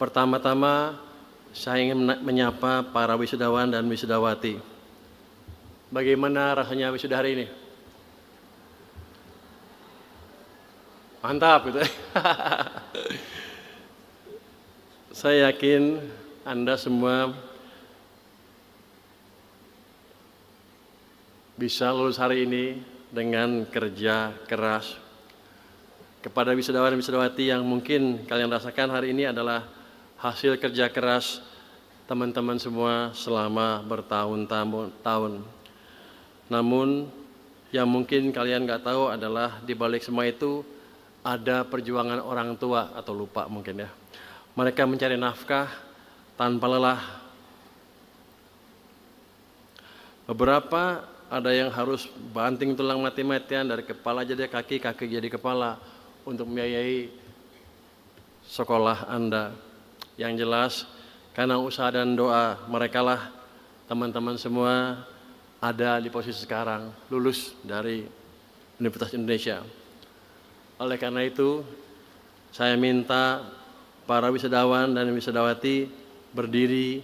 Pertama-tama, saya ingin menyapa para wisudawan dan wisudawati. Bagaimana rasanya wisuda hari ini? Mantap gitu. Saya yakin Anda semua bisa lulus hari ini dengan kerja keras. Kepada wisudawan dan wisudawati yang mungkin kalian rasakan hari ini adalah hasil kerja keras teman-teman semua selama bertahun-tahun. Namun yang mungkin kalian nggak tahu adalah di balik semua itu ada perjuangan orang tua atau lupa mungkin ya. Mereka mencari nafkah tanpa lelah. Beberapa ada yang harus banting tulang mati-matian dari kepala jadi kaki, kaki jadi kepala untuk membiayai sekolah Anda. Yang jelas karena usaha dan doa merekalah teman-teman semua ada di posisi sekarang, lulus dari Universitas Indonesia. Oleh karena itu, saya minta para wisudawan dan wisudawati berdiri,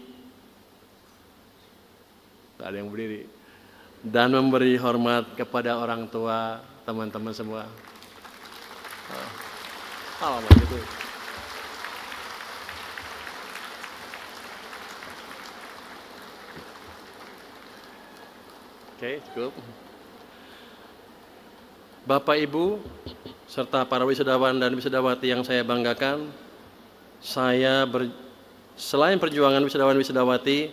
tak ada yang berdiri, dan memberi hormat kepada orang tua teman-teman semua. Alamak gitu. Oke, cukup. Bapak, Ibu, serta para wisudawan dan wisudawati yang saya banggakan, selain perjuangan wisudawan wisudawati,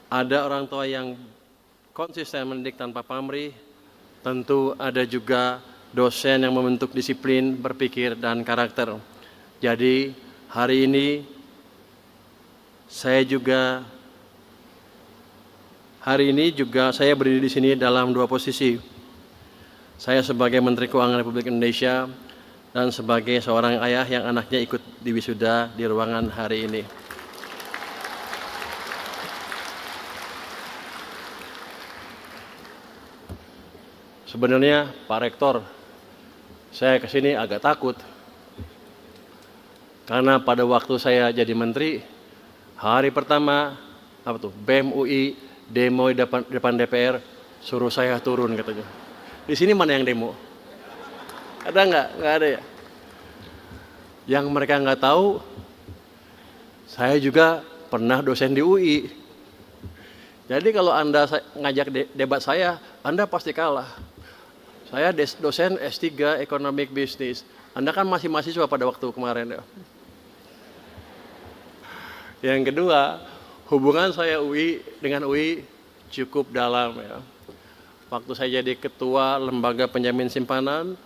ada orang tua yang konsisten mendidik tanpa pamrih, tentu ada juga dosen yang membentuk disiplin, berpikir, dan karakter. Jadi hari ini saya juga berdiri di sini dalam dua posisi. Saya sebagai Menteri Keuangan Republik Indonesia dan sebagai seorang ayah yang anaknya ikut di wisuda di ruangan hari ini. Sebenarnya Pak Rektor, saya kesini agak takut. Karena pada waktu saya jadi menteri, hari pertama BEM UI demo di depan DPR, suruh saya turun katanya. Di sini mana yang demo? Ada nggak? Nggak ada ya. Yang mereka nggak tahu, saya juga pernah dosen di UI. Jadi kalau Anda ngajak debat saya, Anda pasti kalah. Saya dosen S3 Economic Business. Anda kan masih mahasiswa pada waktu kemarin ya. Yang kedua, hubungan saya dengan UI cukup dalam ya. Waktu saya jadi ketua lembaga penjamin simpanan,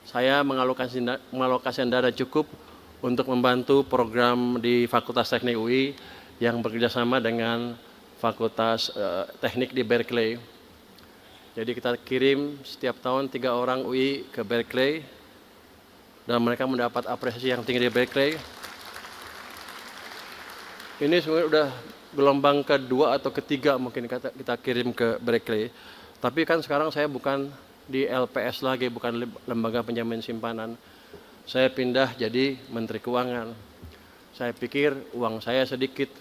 saya mengalokasikan dana cukup untuk membantu program di Fakultas Teknik UI yang bekerjasama dengan Fakultas Teknik di Berkeley. Jadi kita kirim setiap tahun 3 orang UI ke Berkeley dan mereka mendapat apresiasi yang tinggi di Berkeley. Ini sebenarnya udah gelombang kedua atau ketiga mungkin kita kirim ke Berkeley. Tapi kan sekarang saya bukan di LPS lagi, bukan lembaga penjamin simpanan. Saya pindah jadi Menteri Keuangan. Saya pikir uang saya sedikit,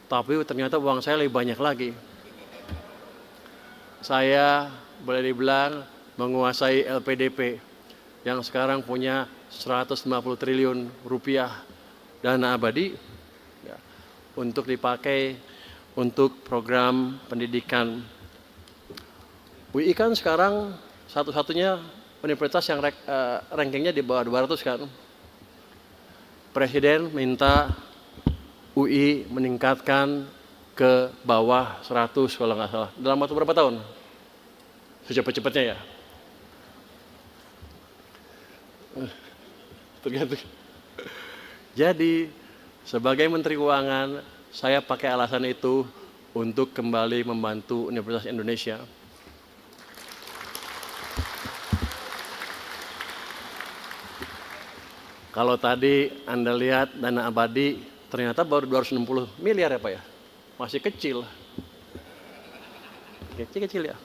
tapi ternyata uang saya lebih banyak lagi. Saya boleh dibilang menguasai LPDP yang sekarang punya 150 triliun rupiah dana abadi ya, untuk dipakai untuk program pendidikan. UI kan sekarang satu-satunya universitas yang rankingnya di bawah 200 kan. Presiden minta UI meningkatkan ke bawah 100 kalau nggak salah. Dalam waktu berapa tahun? Secepat-cepatnya ya. Tergantung. Jadi sebagai Menteri Keuangan, saya pakai alasan itu untuk kembali membantu Universitas Indonesia. Kalau tadi Anda lihat dana abadi, ternyata baru 260 miliar ya Pak ya? Masih kecil. Kecil ya.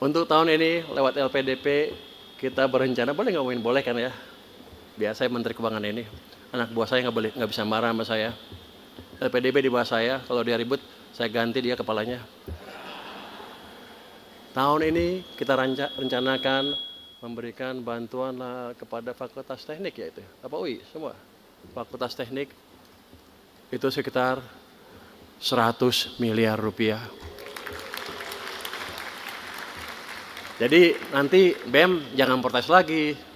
Untuk tahun ini lewat LPDP kita berencana, boleh ngomongin boleh kan ya? biasa Menteri Keuangan ini, anak buah saya nggak bisa marah sama saya. LPDB di bawah saya, kalau dia ribut, saya ganti dia kepalanya. Tahun ini kita rencanakan memberikan bantuan kepada Fakultas Teknik ya itu, apa UI semua. Fakultas Teknik itu sekitar 100 miliar rupiah. Jadi nanti BEM jangan protes lagi.